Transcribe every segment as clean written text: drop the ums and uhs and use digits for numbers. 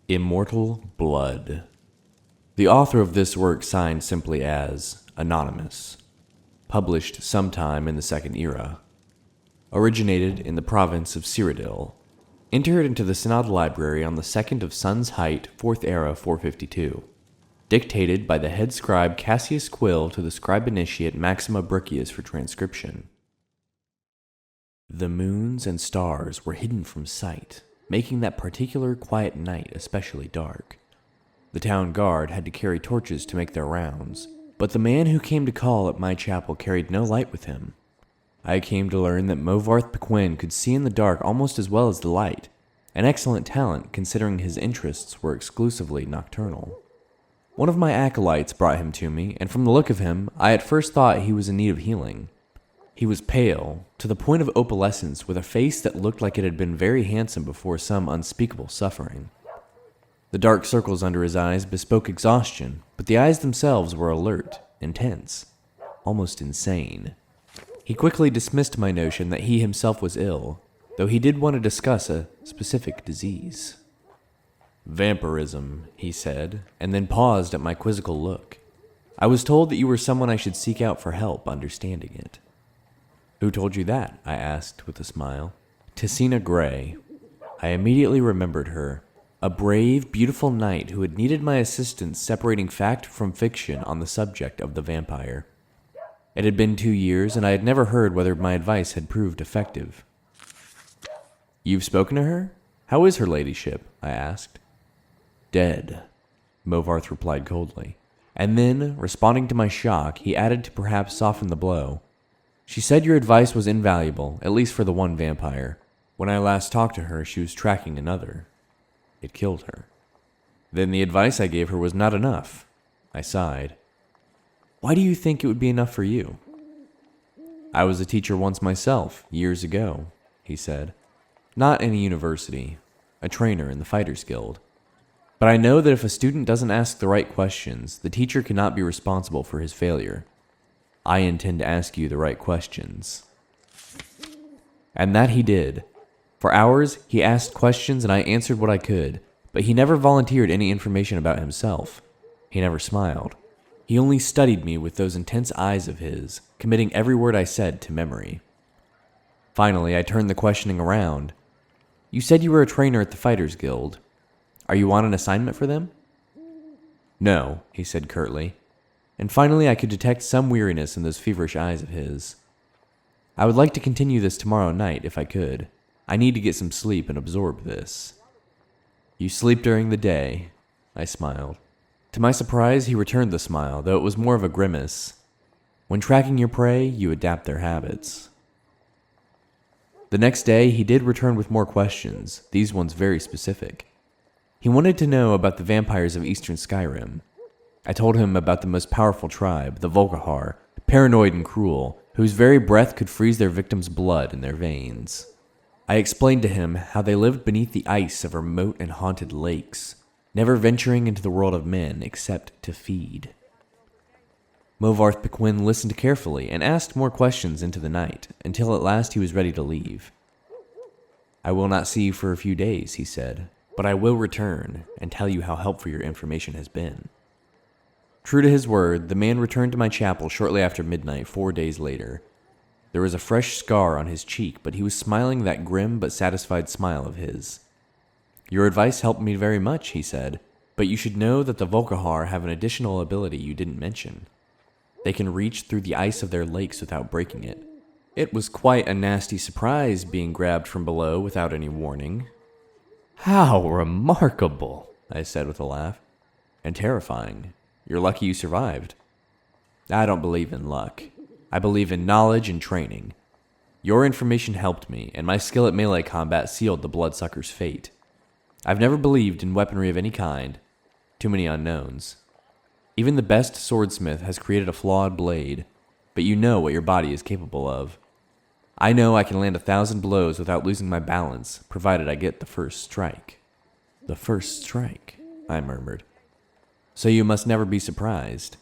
Immortal Blood. The author of this work signed simply as Anonymous. Published sometime in the Second Era. Originated in the province of Cyrodiil. Entered into the Synod Library on the 2nd of Sun's Height, 4th Era 452. Dictated by the head scribe Cassius Quill to the scribe initiate Maxima Brucius for transcription. The moons and stars were hidden from sight, making that particular quiet night especially dark. The town guard had to carry torches to make their rounds, but the man who came to call at my chapel carried no light with him. I came to learn that Movarth could see in the dark almost as well as the light, an excellent talent considering his interests were exclusively nocturnal. One of my acolytes brought him to me, and from the look of him, I at first thought he was in need of healing. He was pale, to the point of opalescence, with a face that looked like it had been very handsome before some unspeakable suffering. The dark circles under his eyes bespoke exhaustion, but the eyes themselves were alert, intense, almost insane. He quickly dismissed my notion that he himself was ill, though he did want to discuss a specific disease. Vampirism, he said, and then paused at my quizzical look. I was told that you were someone I should seek out for help understanding it. Who told you that? I asked with a smile. Tessina Gray. I immediately remembered her. A brave, beautiful knight who had needed my assistance separating fact from fiction on the subject of the vampire. It had been 2 years, and I had never heard whether my advice had proved effective. You've spoken to her? How is her ladyship? I asked. Dead, Movarth replied coldly. And then, responding to my shock, he added to perhaps soften the blow. She said your advice was invaluable, at least for the one vampire. When I last talked to her, she was tracking another. It killed her. Then the advice I gave her was not enough. I sighed. Why do you think it would be enough for you? I was a teacher once myself, years ago, he said. Not in a university, a trainer in the Fighters Guild. But I know that if a student doesn't ask the right questions, the teacher cannot be responsible for his failure. I intend to ask you the right questions. And that he did. For hours, he asked questions and I answered what I could, but he never volunteered any information about himself. He never smiled. He only studied me with those intense eyes of his, committing every word I said to memory. Finally, I turned the questioning around. You said you were a trainer at the Fighters Guild. Are you on an assignment for them? No, he said curtly. And finally I could detect some weariness in those feverish eyes of his. I would like to continue this tomorrow night if I could. I need to get some sleep and absorb this. You sleep during the day, I smiled. To my surprise, he returned the smile, though it was more of a grimace. When tracking your prey, you adapt their habits. The next day, he did return with more questions, these ones very specific. He wanted to know about the vampires of Eastern Skyrim. I told him about the most powerful tribe, the Volkihar, paranoid and cruel, whose very breath could freeze their victims' blood in their veins. I explained to him how they lived beneath the ice of remote and haunted lakes, never venturing into the world of men except to feed. Movarth listened carefully and asked more questions into the night, until at last he was ready to leave. I will not see you for a few days, he said, but I will return and tell you how helpful your information has been. True to his word, the man returned to my chapel shortly after midnight 4 days later. There was a fresh scar on his cheek, but he was smiling that grim but satisfied smile of his. Your advice helped me very much, he said, but you should know that the Volkihar have an additional ability you didn't mention. They can reach through the ice of their lakes without breaking it. It was quite a nasty surprise being grabbed from below without any warning. How remarkable, I said with a laugh. And terrifying. You're lucky you survived. I don't believe in luck. I believe in knowledge and training. Your information helped me, and my skill at melee combat sealed the bloodsucker's fate. I've never believed in weaponry of any kind. Too many unknowns. Even the best swordsmith has created a flawed blade, but you know what your body is capable of. I know I can land 1,000 blows without losing my balance, provided I get the first strike. The first strike, I murmured. So you must never be surprised.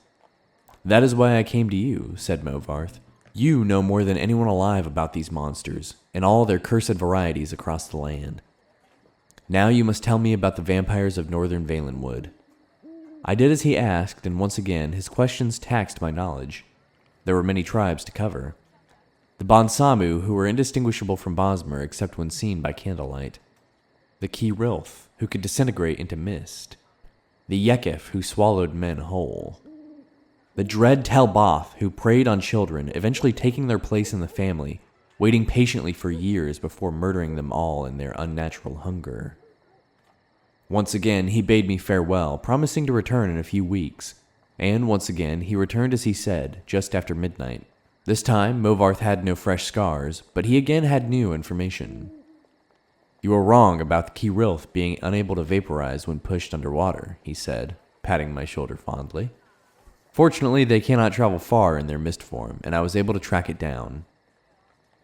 That is why I came to you, said Movarth. You know more than anyone alive about these monsters, and all their cursed varieties across the land. Now you must tell me about the vampires of northern Valenwood. I did as he asked, and once again his questions taxed my knowledge. There were many tribes to cover. The Bonsamu, who were indistinguishable from Bosmer except when seen by candlelight. The Ki-Rilth, who could disintegrate into mist. The Yekef, who swallowed men whole. The dread Talboth, who preyed on children, eventually taking their place in the family, waiting patiently for years before murdering them all in their unnatural hunger. Once again, he bade me farewell, promising to return in a few weeks. And once again, he returned as he said, just after midnight. This time, Movarth had no fresh scars, but he again had new information. You were wrong about the Ki-Rilth being unable to vaporize when pushed underwater, he said, patting my shoulder fondly. Fortunately, they cannot travel far in their mist form, and I was able to track it down.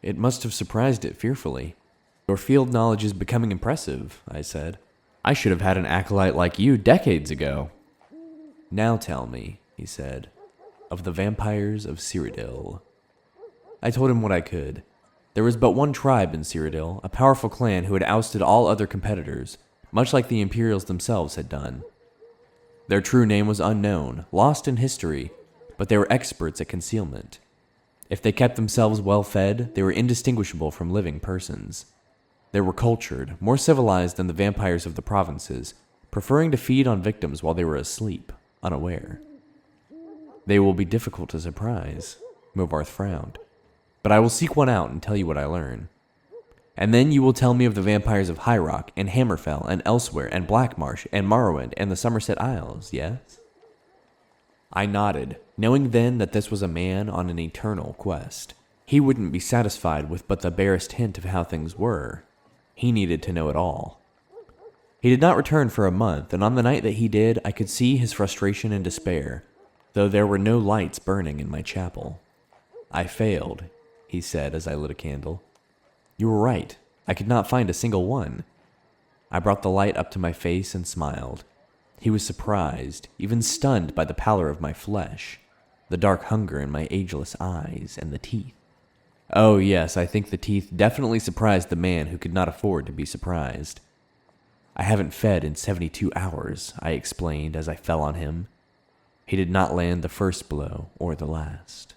It must have surprised it fearfully. Your field knowledge is becoming impressive, I said. I should have had an acolyte like you decades ago. Now tell me, he said, of the vampires of Cyrodiil. I told him what I could. There was but one tribe in Cyrodiil, a powerful clan who had ousted all other competitors, much like the Imperials themselves had done. Their true name was unknown, lost in history, but they were experts at concealment. If they kept themselves well fed, they were indistinguishable from living persons. They were cultured, more civilized than the vampires of the provinces, preferring to feed on victims while they were asleep, unaware. They will be difficult to surprise, Movarth frowned, but I will seek one out and tell you what I learn. And then you will tell me of the vampires of High Rock and Hammerfell and elsewhere and Blackmarsh and Morrowind and the Somerset Isles, yes? I nodded, knowing then that this was a man on an eternal quest. He wouldn't be satisfied with but the barest hint of how things were. He needed to know it all. He did not return for a month, and on the night that he did, I could see his frustration and despair, though there were no lights burning in my chapel. I failed, he said as I lit a candle. You were right. I could not find a single one. I brought the light up to my face and smiled. He was surprised, even stunned by the pallor of my flesh, the dark hunger in my ageless eyes, and the teeth. Oh yes, I think the teeth definitely surprised the man who could not afford to be surprised. I haven't fed in 72 hours, I explained as I fell on him. He did not land the first blow or the last.